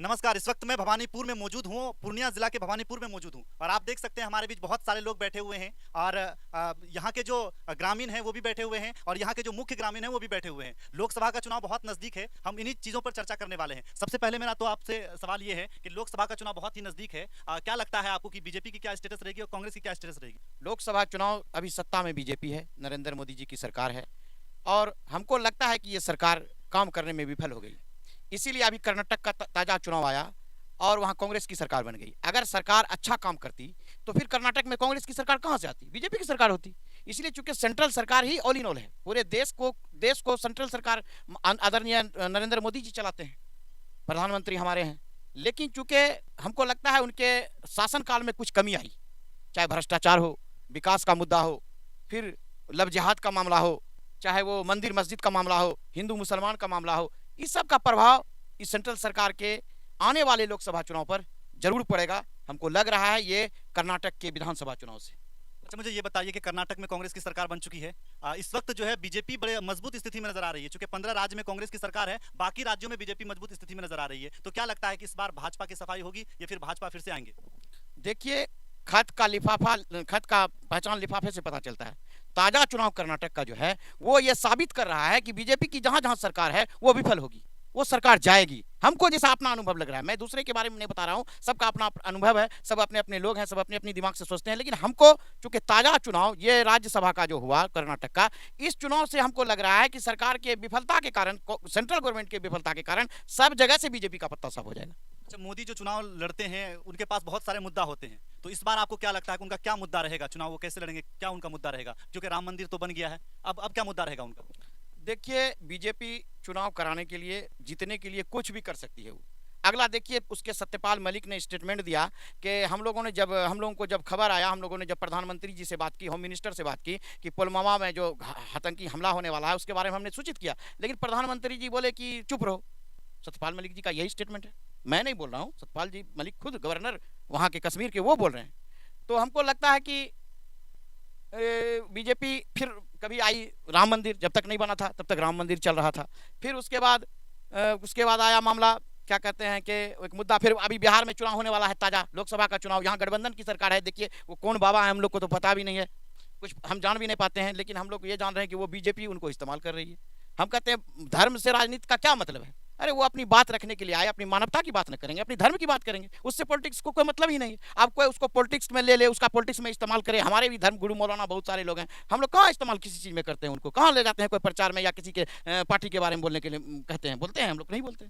नमस्कार। इस वक्त मैं भवानीपुर में मौजूद हूँ, पूर्णिया जिला के भवानीपुर में मौजूद हूँ और आप देख सकते हैं हमारे बीच बहुत सारे लोग बैठे हुए हैं और यहाँ के जो ग्रामीण हैं वो भी बैठे हुए हैं और यहाँ के जो मुख्य ग्रामीण हैं वो भी बैठे हुए हैं। लोकसभा का चुनाव बहुत नजदीक है, हम इन्हीं चीजों पर चर्चा करने वाले हैं। सबसे पहले मेरा तो आपसे सवाल ये है कि लोकसभा का चुनाव बहुत ही नजदीक है, क्या लगता है आपको कि बीजेपी की क्या स्टेटस रहेगी और कांग्रेस की क्या स्टेटस रहेगी? लोकसभा चुनाव अभी सत्ता में बीजेपी है, नरेंद्र मोदी जी की सरकार है और हमको लगता है कि ये सरकार काम करने में विफल हो गई। इसीलिए अभी कर्नाटक का ताजा चुनाव आया और वहां कांग्रेस की सरकार बन गई। अगर सरकार अच्छा काम करती तो फिर कर्नाटक में कांग्रेस की सरकार कहां से आती, बीजेपी की सरकार होती। इसलिए चूंकि सेंट्रल सरकार ही ऑल इन ऑल है, पूरे देश को सेंट्रल सरकार आदरणीय नरेंद्र मोदी जी चलाते हैं, प्रधानमंत्री हमारे हैं। लेकिन चूंकि हमको लगता है उनके शासनकाल में कुछ कमी आई, चाहे भ्रष्टाचार हो, विकास का मुद्दा हो, फिर लव जिहाद का मामला हो, चाहे वो मंदिर मस्जिद का मामला हो, हिंदू मुसलमान का मामला हो, इस सब का प्रभाव इस सेंट्रल सरकार के आने वाले लोकसभा चुनाव पर जरूर पड़ेगा। हमको लग रहा है ये कर्नाटक के विधानसभा चुनाव से। अच्छा, मुझे ये बताइए कि कर्नाटक में कांग्रेस की सरकार बन चुकी है, इस वक्त जो है बीजेपी बड़े मजबूत स्थिति में नजर आ रही है। चूंकि 15 राज्य में कांग्रेस की सरकार है, बाकी राज्यों में बीजेपी मजबूत स्थिति में नजर आ रही है, तो क्या लगता है कि इस बार भाजपा की सफाई होगी या फिर भाजपा फिर से आएंगे? देखिए, खत का पहचान लिफाफे से पता चलता है। ताजा चुनाव कर्नाटक का जो है वो ये साबित कर रहा है कि बीजेपी की जहां जहां सरकार है वो विफल होगी, वो सरकार जाएगी। हमको जैसा अपना अनुभव लग रहा है, मैं दूसरे के बारे में नहीं बता रहा हूं, सबका अपना अनुभव है, सब अपने अपने लोग हैं, सब अपने अपने दिमाग से सोचते हैं। लेकिन हमको चूंकि ताजा चुनाव ये राज्यसभा का जो हुआ कर्नाटक का, इस चुनाव से हमको लग रहा है कि सरकार के विफलता के कारण, सेंट्रल गवर्नमेंट के विफलता के कारण सब जगह से बीजेपी का पत्ता साफ हो जाएगा। अच्छा, मोदी जो चुनाव लड़ते हैं उनके पास बहुत सारे मुद्दा होते हैं, तो इस बार आपको क्या लगता है कि उनका क्या मुद्दा रहेगा? चुनाव वो कैसे लड़ेंगे, क्या उनका मुद्दा रहेगा? क्योंकि राम मंदिर तो बन गया है, अब क्या मुद्दा रहेगा उनका? देखिए, बीजेपी चुनाव कराने के लिए, जीतने के लिए कुछ भी कर सकती है वो। अगला देखिए, उसके सत्यपाल मलिक ने स्टेटमेंट दिया कि हम लोगों को जब खबर आया, हम लोगों ने जब प्रधानमंत्री जी से बात की, होम मिनिस्टर से बात की कि पुलवामा में जो आतंकी हमला होने वाला है उसके बारे में हमने सूचित किया, लेकिन प्रधानमंत्री जी बोले कि चुप रहो। सत्यपाल मलिक जी का यही स्टेटमेंट है, मैं नहीं बोल रहा हूँ, सत्यपाल जी मलिक खुद गवर्नर वहाँ के कश्मीर के वो बोल रहे हैं। तो हमको लगता है कि बीजेपी फिर कभी आई, राम मंदिर जब तक नहीं बना था तब तक राम मंदिर चल रहा था। फिर उसके बाद आया मामला, क्या कहते हैं कि एक मुद्दा, फिर अभी बिहार में चुनाव होने वाला है, ताजा लोकसभा का चुनाव, यहाँ गठबंधन की सरकार है। देखिए वो कौन बाबा है हम लोग को तो पता भी नहीं है, कुछ हम जान भी नहीं पाते हैं, लेकिन हम लोग ये जान रहे हैं कि वो बीजेपी उनको इस्तेमाल कर रही है। हम कहते हैं धर्म से राजनीति का क्या मतलब है? अरे वो अपनी बात रखने के लिए आए, अपनी मानवता की बात न करेंगे, अपनी धर्म की बात करेंगे, उससे पॉलिटिक्स को कोई मतलब ही नहीं है। आप कोई उसको पॉलिटिक्स में ले, उसका पॉलिटिक्स में इस्तेमाल करे। हमारे भी धर्म गुरु मौलाना बहुत सारे लोग हैं, हम लोग कहाँ इस्तेमाल किसी चीज में करते हैं, उनको कहाँ ले जाते हैं कोई प्रचार में या किसी के पार्टी के बारे में बोलने के लिए कहते हैं, बोलते हैं? हम लोग नहीं बोलते।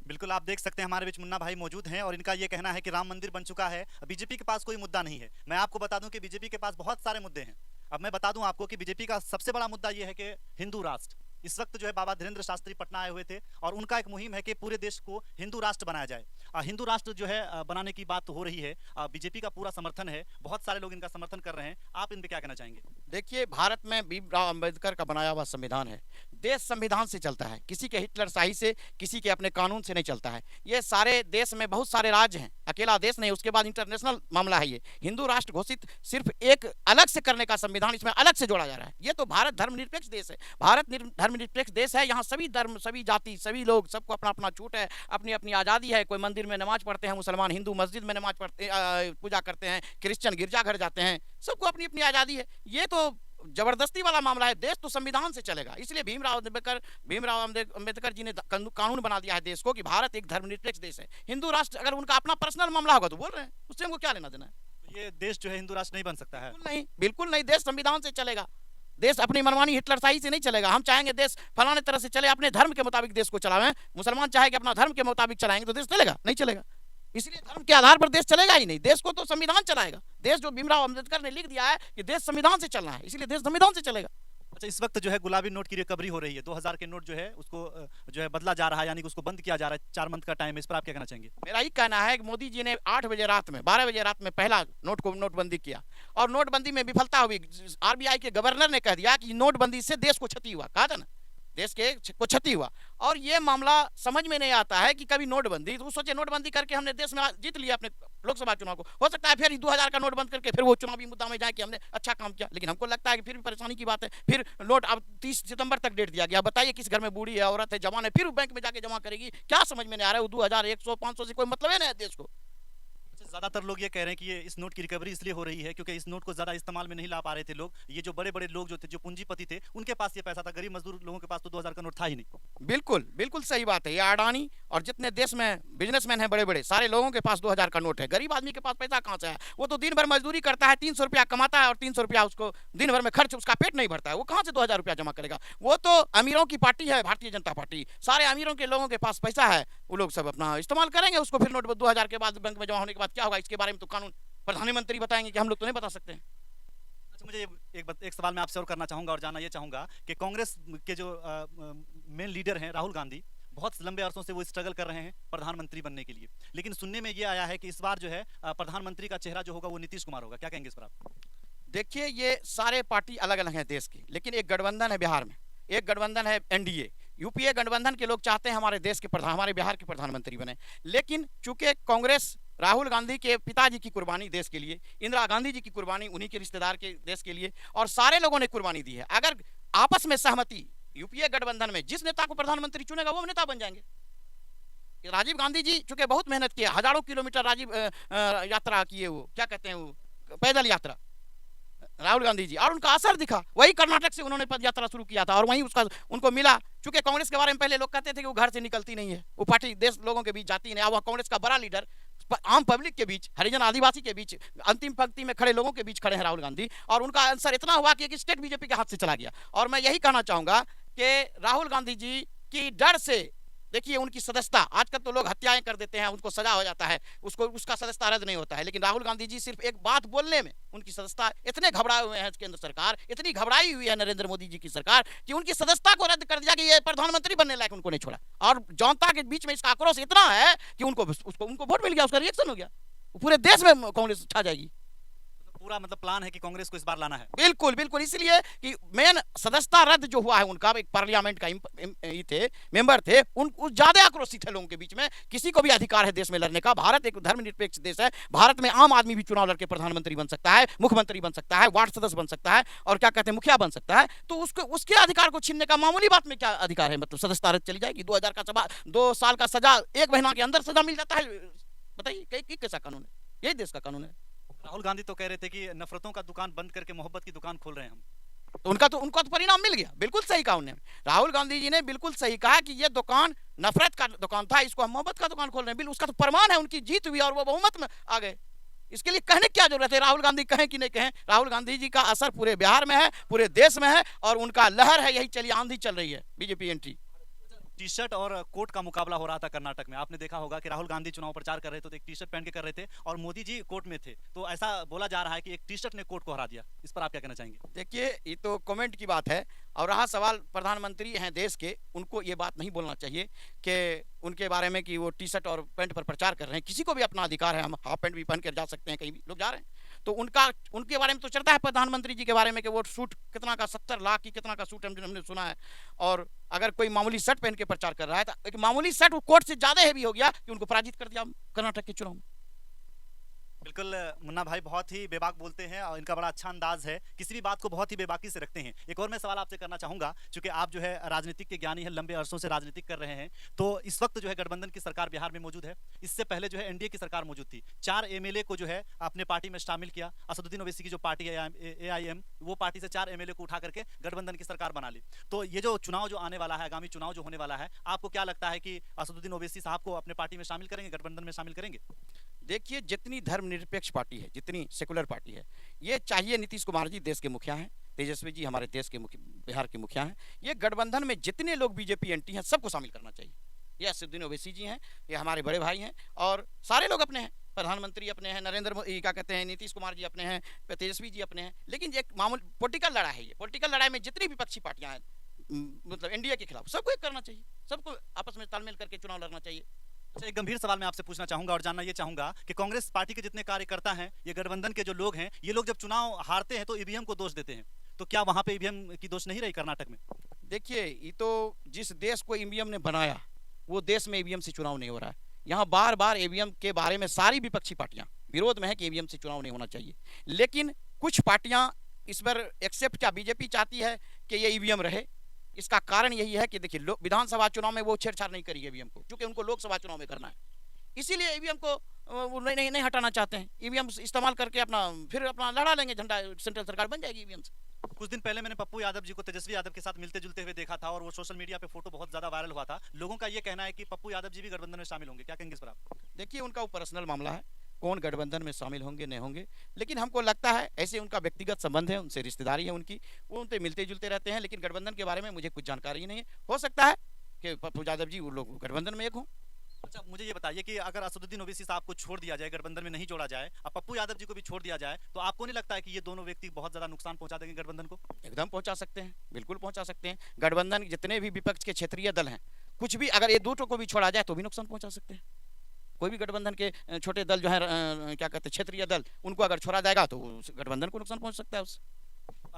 बिल्कुल, आप देख सकते हैं हमारे बीच मुन्ना भाई मौजूद हैं और इनका ये कहना है कि राम मंदिर बन चुका है, बीजेपी के पास कोई मुद्दा नहीं है। मैं आपको बता दूं कि बीजेपी के पास बहुत सारे मुद्दे हैं। अब मैं बता दूं आपको कि बीजेपी का सबसे बड़ा मुद्दा ये है कि हिंदू राष्ट्र। इस वक्त जो है बाबा धीरेन्द्र शास्त्री पटना आए हुए थे और उनका एक मुहिम है कि पूरे देश को हिंदू राष्ट्र बनाया जाए। हिंदू राष्ट्र जो है बनाने की बात हो रही है, बीजेपी का पूरा समर्थन है, बहुत सारे लोग इनका समर्थन कर रहे हैं। आप इन पे क्या कहना चाहेंगे? देखिए, भारत में भीमराव अंबेडकर का बनाया हुआ संविधान है, देश संविधान से चलता है, किसी के हिटलर शाही से, किसी के अपने कानून से नहीं चलता है। ये सारे देश में बहुत सारे राज्य हैं, अकेला देश नहीं। उसके बाद इंटरनेशनल मामला है ये, हिंदू राष्ट्र घोषित सिर्फ एक अलग से करने का संविधान इसमें अलग से जोड़ा जा रहा है। ये तो भारत धर्मनिरपेक्ष देश है, भारत धर्मनिरपेक्ष देश है, यहाँ सभी धर्म, सभी जाति, सभी लोग, सबको अपना अपना छूट है, अपनी अपनी आज़ादी है। कोई मंदिर में नमाज पढ़ते हैं मुसलमान, हिंदू मस्जिद में नमाज पढ़ते, पूजा करते हैं, क्रिश्चियन गिरजाघर जाते हैं, सबको अपनी अपनी आज़ादी है। ये तो जबरदस्ती वाला मामला है, देश तो संविधान से चलेगा। इसलिए भीमराव अंबेडकर जी ने कानून बना दिया है देश को कि भारत एक धर्मनिरपेक्ष देश है। हिंदू राष्ट्र अगर उनका अपना पर्सनल मामला होगा तो बोल रहे हैं, उससे हमको क्या लेना देना है? तो ये देश जो है हिंदू राष्ट्र नहीं बन सकता है? बिल्कुल नहीं, बिल्कुल नहीं, देश संविधान से चलेगा। देश अपनी मनमानी हिटलरशाही से नहीं चलेगा। हम चाहेंगे देश फलाने तरह से चले, अपने धर्म के मुताबिक देश को चलावें। मुसलमान चाहे कि अपना धर्म के मुताबिक चलाएंगे तो देश चलेगा? नहीं चलेगा। इसलिए धर्म के आधार पर देश चलेगा ही नहीं, देश को तो संविधान चलाएगा। देश जो भीमराव अंबेडकर ने लिख दिया है कि देश संविधान से चलना है, इसलिए देश संविधान से चलेगा। अच्छा, इस वक्त जो है गुलाबी नोट की रिकवरी हो रही है, 2000 के नोट जो है उसको जो है बदला जा रहा है, यानी कि उसको बंद किया जा रहा है। 4 मंथ का टाइम है, इस पर आप क्या कहना चाहेंगे? मेरा ही कहना है कि मोदी जी ने 8 बजे रात में, 12 बजे रात में पहला नोटबंदी किया और नोटबंदी में विफलता हुई। आरबीआई के गवर्नर ने कह दिया कि नोटबंदी से देश को क्षति हुआ, कहा था ना, देश के को क्षति हुआ। और ये मामला समझ में नहीं आता है कि कभी नोटबंदी, तो सोचे नोटबंदी करके हमने देश में जीत लिया अपने लोकसभा चुनाव को, हो सकता है फिर 2000 का नोट बंद करके फिर वो चुनावी मुद्दा में जाए कि हमने अच्छा काम किया, लेकिन हमको लगता है कि फिर भी परेशानी की बात है। फिर नोट अब 30 सितंबर तक डेट दिया गया, बताइए किस घर में बूढ़ी है, औरत है, जवान है, फिर बैंक में जाके जमा करेगी, क्या समझ में नहीं आ रहा है। 2000 100 500 से कोई मतलब है नहीं देश को। ज्यादातर लोग ये कह रहे हैं कि ये इस नोट की रिकवरी इसलिए हो रही है क्योंकि इस नोट को ज्यादा इस्तेमाल में नहीं ला पा रहे थे लोग। ये जो बड़े बड़े लोग जो थे, जो पूंजीपति थे, उनके पास ये पैसा था, गरीब मजदूर लोगों के पास तो 2000 का नोट था ही नहीं। बिल्कुल बिल्कुल सही बात है। ये अडानी और जितने देश में बिजनेसमैन हैं बड़े बड़े, सारे लोगों के पास 2000 का नोट है। गरीब आदमी के पास पैसा कहां से है? वो तो दिन भर मजदूरी करता है, 300 रुपया कमाता है और 300 रुपया उसको दिन भर में खर्च, उसका पेट नहीं भरता है, वो कहां से 2000 रुपया जमा करेगा? वो तो अमीरों की पार्टी है भारतीय जनता पार्टी, सारे अमीरों के लोगों के पास पैसा है, वो लोग सब अपना इस्तेमाल करेंगे उसको। फिर नोट 2000 के बाद बैंक में जमा होने के बाद क्या होगा, इसके बारे में तो कानून प्रधानमंत्री बताएंगे कि हम लोग तो नहीं बता सकते हैं। अच्छा, मुझे एक सवाल मैं आपसे और करना चाहूंगा और जानना ये चाहूंगा कि कांग्रेस के जो मेन लीडर हैं राहुल गांधी, बहुत लंबे अरसों से वो स्ट्रगल कर रहे हैं प्रधानमंत्री बनने के लिए, लेकिन सुनने में ये आया है कि इस बार जो है प्रधानमंत्री का चेहरा जो होगा वो नीतीश कुमार होगा। क्या कहेंगे इस पर आप? देखिए, ये सारे पार्टी अलग अलग हैं देश की, लेकिन एक गठबंधन है बिहार में, एक गठबंधन है एनडीए। यूपीए गठबंधन के लोग चाहते हैं हमारे देश के हमारे बिहार के प्रधानमंत्री बने, लेकिन चूंकि कांग्रेस राहुल गांधी के पिताजी की कुर्बानी देश के लिए, इंदिरा गांधी जी की कुर्बानी उन्हीं के रिश्तेदार के देश के लिए, और सारे लोगों ने कुर्बानी दी है। अगर आपस में सहमति यूपीए गठबंधन में जिस नेता को प्रधानमंत्री चुनेगा वो नेता बन जाएंगे। राजीव गांधी जी चूंकि बहुत मेहनत किया, हजारों किलोमीटर राजीव यात्रा किए, वो क्या कहते हैं, वो पैदल यात्रा राहुल गांधी जी, और उनका असर दिखा। वही कर्नाटक से उन्होंने पद यात्रा शुरू किया था और वहीं उसका उनको मिला। चूंकि कांग्रेस के बारे में पहले लोग कहते थे कि वो घर से निकलती नहीं है, वो पार्टी देश लोगों के बीच जाती नहीं। अब कांग्रेस का बड़ा लीडर आम पब्लिक के बीच, हरिजन आदिवासी के बीच, अंतिम पंक्ति में खड़े लोगों के बीच खड़े हैं राहुल गांधी, और उनका असर इतना हुआ कि एक स्टेट बीजेपी के हाथ से चला गया। और मैं यही कहना चाहूंगा कि राहुल गांधी जी की डर से, देखिए उनकी सदस्यता, आजकल तो लोग हत्याएं कर देते हैं, उनको सजा हो जाता है, उसका सदस्यता रद्द नहीं होता है, लेकिन राहुल गांधी जी सिर्फ एक बात बोलने में उनकी सदस्यता, इतने घबराए हुए हैं केंद्र सरकार, इतनी घबराई हुई है नरेंद्र मोदी जी की सरकार कि उनकी सदस्यता को रद्द कर दिया कि ये प्रधानमंत्री बनने लायक उनको नहीं छोड़ा। और जनता के बीच में इसका आक्रोश इतना है कि उनको वोट मिल गया, उसका रिएक्शन हो गया, पूरे देश में कांग्रेस छा जाएगी। पूरा मतलब प्लान है कि कांग्रेस को इस बार लाना है। बिल्कुल बिल्कुल, इसलिए कि मेन सदस्यता रद्द जो हुआ है उनका, एक पार्लियामेंट का थे मेंबर थे, उन ज्यादा आक्रोशित है लोगों के बीच में। किसी को भी अधिकार है देश में लड़ने का, भारत एक धर्मनिरपेक्ष देश है, भारत में आम आदमी भी चुनाव लड़के प्रधानमंत्री बन सकता है, मुख्यमंत्री बन सकता है, वार्ड सदस्य बन सकता है, और क्या कहते हैं मुखिया बन सकता है। तो उसके अधिकार को छीनने का मामूली बात में क्या अधिकार है? मतलब सदस्यता रद्द चली जाएगी, 2000 का सजा, 2 साल का सजा, 1 महीना के अंदर सजा मिल जाता है, बताइए कैसा कानून है? यही देश का कानून है। राहुल गांधी तो कह रहे थे कि नफरतों का दुकान बंद करके मोहब्बत की दुकान खोल रहे हैं हम। तो उनका तो परिणाम मिल गया। बिल्कुल सही कहा उन्होंने, राहुल गांधी जी ने बिल्कुल सही कहा कि ये दुकान नफरत का दुकान था, इसको हम मोहब्बत का दुकान खोल रहे हैं। बिल्कुल उसका तो प्रमाण है, उनकी जीत हुई और वो बहुमत में आ गए। इसके लिए कहने क्या जरूरत है? राहुल गांधी कहें कि नहीं कहें, राहुल गांधी जी का असर पूरे बिहार में है, पूरे देश में है, और उनका लहर है, यही चली आंधी चल रही है बीजेपी एंट्री। टी शर्ट और कोट का मुकाबला हो रहा था कर्नाटक में, आपने देखा होगा कि राहुल गांधी चुनाव प्रचार कर रहे थे तो एक टी शर्ट पहन के कर रहे थे और मोदी जी कोट में थे, तो ऐसा बोला जा रहा है कि एक टी शर्ट ने कोट को हरा दिया। इस पर आप क्या कहना चाहेंगे? देखिए, ये तो कमेंट की बात है, और रहा सवाल प्रधानमंत्री हैं देश के, उनको ये बात नहीं बोलना चाहिए कि उनके बारे में कि वो टी शर्ट और पैंट पर प्रचार कर रहे हैं। किसी को भी अपना अधिकार है, हम हाफ पैंट भी पहन कर जा सकते हैं, कहीं भी लोग जा रहे हैं, तो उनके बारे में तो चलता है प्रधानमंत्री जी के बारे में कि वो सूट कितना का 70 लाख की कितना का सूट हमने सुना है। और अगर कोई मामूली शर्ट पहन के प्रचार कर रहा है तो एक मामूली शर्ट वो कोट से ज्यादा हैवी हो गया कि उनको पराजित कर दिया कर्नाटक के चुनाव में। बिल्कुल मुन्ना भाई बहुत ही बेबाक बोलते हैं और इनका बड़ा अच्छा अंदाज है, किसी भी बात को बहुत ही बेबाकी से रखते हैं। एक और मैं सवाल आपसे करना चाहूंगा, क्योंकि आप जो है राजनीतिक के ज्ञानी हैं, लंबे अरसों से राजनीतिक कर रहे हैं, तो इस वक्त जो है गठबंधन की सरकार बिहार में मौजूद है, इससे पहले जो है एनडीए की सरकार मौजूद थी। 4 एमएलए को जो है अपने पार्टी में शामिल किया, असदुद्दीन ओवैसी की जो पार्टी है एआईएम, वो पार्टी से 4 एमएलए को उठा करके गठबंधन की सरकार बना ली। तो ये जो चुनाव जो आने वाला है, आगामी चुनाव जो होने वाला है, आपको क्या लगता है कि असदुद्दीन ओवैसी साहब को अपने पार्टी में शामिल करेंगे, गठबंधन में शामिल करेंगे? देखिए, जितनी धर्मनिरपेक्ष पार्टी है, जितनी सेकुलर पार्टी है, ये चाहिए नीतीश कुमार जी देश के मुखिया हैं, तेजस्वी जी हमारे देश के बिहार के मुखिया हैं, ये गठबंधन में जितने लोग बीजेपी एंटी हैं सबको शामिल करना चाहिए। ये असदुद्दीन ओवैसी जी हैं, ये हमारे बड़े भाई हैं, और सारे लोग अपने हैं, प्रधानमंत्री अपने हैं, नरेंद्र मोदी क्या कहते हैं, नीतीश कुमार जी अपने हैं, तेजस्वी जी अपने हैं। लेकिन एक मामूल पॉलिटिकल लड़ाई है, ये पॉलिटिकल लड़ाई में जितनी विपक्षी पार्टियां हैं, मतलब एनडीए के खिलाफ, सबको एक करना चाहिए, सबको आपस में तालमेल करके चुनाव लड़ना चाहिए। अच्छा, एक गंभीर सवाल मैं आपसे पूछना चाहूंगा और जानना ये चाहूंगा कि कांग्रेस पार्टी के जितने कार्यकर्ता हैं, ये गठबंधन के जो लोग हैं, ये लोग जब चुनाव हारते हैं तो ईवीएम को दोष देते हैं, तो क्या वहां पे ईवीएम की दोष नहीं रही कर्नाटक में? देखिए, ये तो जिस देश को ईवीएम ने बनाया, वो देश में ईवीएम से चुनाव नहीं हो रहा है। यहाँ बार-बार ईवीएम के बारे में सारी विपक्षी पार्टियां विरोध में है कि ईवीएम से चुनाव नहीं होना चाहिए। लेकिन कुछ पार्टियां इस पर एक्सेप्ट, क्या बीजेपी चाहती है कि ये ईवीएम रहे। इसका कारण यही है कि देखिए, विधानसभा चुनाव में वो छेड़छाड़ नहीं करी ईवीएम को, क्योंकि उनको लोकसभा चुनाव में करना है। इसीलिए ईवीएम को वो नहीं हटाना चाहते हैं। ईवीएम इस्तेमाल करके फिर अपना लड़ा लेंगे झंडा, सेंट्रल सरकार बन जाएगी ईवीएम से। कुछ दिन पहले मैंने पप्पू यादव जी को तेजस्वी यादव के साथ मिलते जुलते हुए देखा था और वो सोशल मीडिया पे फोटो बहुत ज्यादा वायरल हुआ था। लोगों का ये कहना है कि पप्पू यादव जी भी गठबंधन में शामिल होंगे, क्या कहेंगे इस पर आप? देखिए, उनका वो पर्सनल मामला है, कौन गठबंधन में शामिल होंगे नहीं होंगे। लेकिन हमको लगता है ऐसे उनका व्यक्तिगत संबंध है, उनसे रिश्तेदारी है उनकी, वो उनसे मिलते जुलते रहते हैं। लेकिन गठबंधन के बारे में मुझे कुछ जानकारी ही नहीं है। हो सकता है कि पप्पू यादव जी वो लोग गठबंधन में एक हों। अच्छा, मुझे ये बताइए कि अगर असदुद्दीन ओवैसी साहब को छोड़ दिया जाए, गठबंधन में नहीं जोड़ा जाए, अब पप्पू यादव जी को भी छोड़ दिया जाए, तो आपको नहीं लगता है कि ये दोनों व्यक्ति बहुत ज्यादा नुकसान पहुंचा देंगे गठबंधन को? एकदम पहुंचा सकते हैं, बिल्कुल पहुंचा सकते हैं। गठबंधन के जितने भी विपक्ष के क्षेत्रीय दल हैं, कुछ भी अगर ये दो को भी छोड़ा जाए तो भी नुकसान पहुंचा सकते हैं। कोई भी गठबंधन के छोटे दल जो है, क्या कहते हैं, क्षेत्रीय दल, उनको अगर छोड़ा जाएगा तो गठबंधन को नुकसान पहुंच सकता है उससे।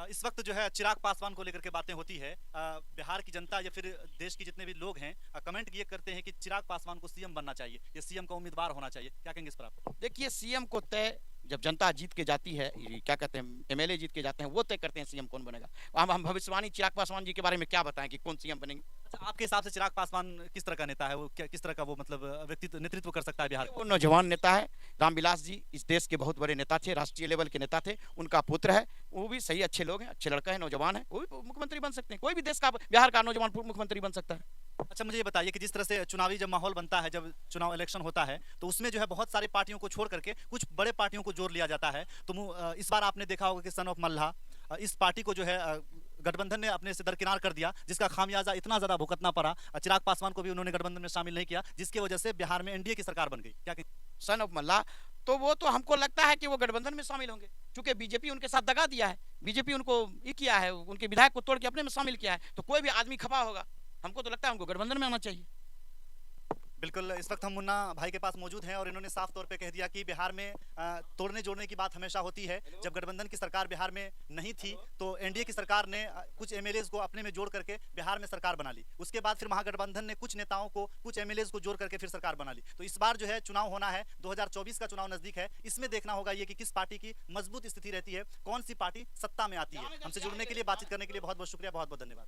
इस वक्त जो है चिराग पासवान को लेकर के बातें होती है। बिहार की जनता या फिर देश के जितने भी लोग हैं कमेंट ये करते हैं कि चिराग पासवान को सीएम बनना चाहिए, ये सीएम का उम्मीदवार होना चाहिए, क्या कहेंगे इस पर आप? देखिए, सीएम को तय जब जनता जीत के जाती है, क्या कहते हैं, एमएलए जीत के जाते हैं, वो तय करते हैं सीएम कौन बनेगा। हम भविष्यवाणी चिराग पासवान जी के बारे में क्या बताएं कि कौन सीएम बनेंगे। अच्छा, आपके हिसाब से चिराग पासवान किस तरह का नेता है? वो किस तरह का वो मतलब व्यक्तित्व नेतृत्व कर सकता है बिहार वो नौजवान नेता है। रामविलास जी इस देश के बहुत बड़े नेता थे, राष्ट्रीय लेवल के नेता थे। उनका पुत्र है, वो भी सही अच्छे लोग हैं, अच्छे लड़का है, नौजवान है, वो भी मुख्यमंत्री बन सकते हैं। कोई भी देश का, बिहार का नौजवान मुख्यमंत्री बन सकता है। अच्छा, मुझे ये बताइए कि जिस तरह से चुनावी जब माहौल बनता है, जब चुनाव इलेक्शन होता है, तो उसमें जो है बहुत सारी पार्टियों को छोड़ करके कुछ बड़े पार्टियों को जोड़ लिया जाता है। तो इस बार आपने देखा होगा कि सन ऑफ मल्लाह, इस पार्टी को जो है गठबंधन ने अपने से दरकिनार कर दिया, जिसका खामियाजा इतना ज्यादा भुगतना पड़ा। चिराग पासवान को भी उन्होंने गठबंधन में शामिल नहीं किया, जिसकी वजह से बिहार में एनडीए की सरकार बन गई, क्या सन ऑफ मल्लाह, तो वो तो हमको लगता है कि वो गठबंधन में शामिल होंगे, क्योंकि बीजेपी उनके साथ दगा दिया है। बीजेपी उनको ये किया है, उनके विधायक को तोड़ के अपने में शामिल किया है। तो कोई भी आदमी खपा होगा, हमको तो लगता है उनको गठबंधन में आना चाहिए। बिल्कुल। इस वक्त हम मुन्ना भाई के पास मौजूद हैं और इन्होंने साफ तौर पे कह दिया कि बिहार में तोड़ने जोड़ने की बात हमेशा होती है। जब गठबंधन की सरकार बिहार में नहीं थी तो एनडीए की सरकार ने कुछ एमएलएज को अपने में जोड़ करके बिहार में सरकार बना ली। उसके बाद फिर महागठबंधन ने कुछ नेताओं को, कुछ एमएलएज को जोड़ करके फिर सरकार बना ली। तो इस बार जो है चुनाव होना है, 2024 का चुनाव नजदीक है। इसमें देखना होगा ये कि किस पार्टी की मजबूत स्थिति रहती है, कौन सी पार्टी सत्ता में आती है। हमसे जुड़ने के लिए, बातचीत करने के लिए बहुत बहुत शुक्रिया, बहुत बहुत धन्यवाद।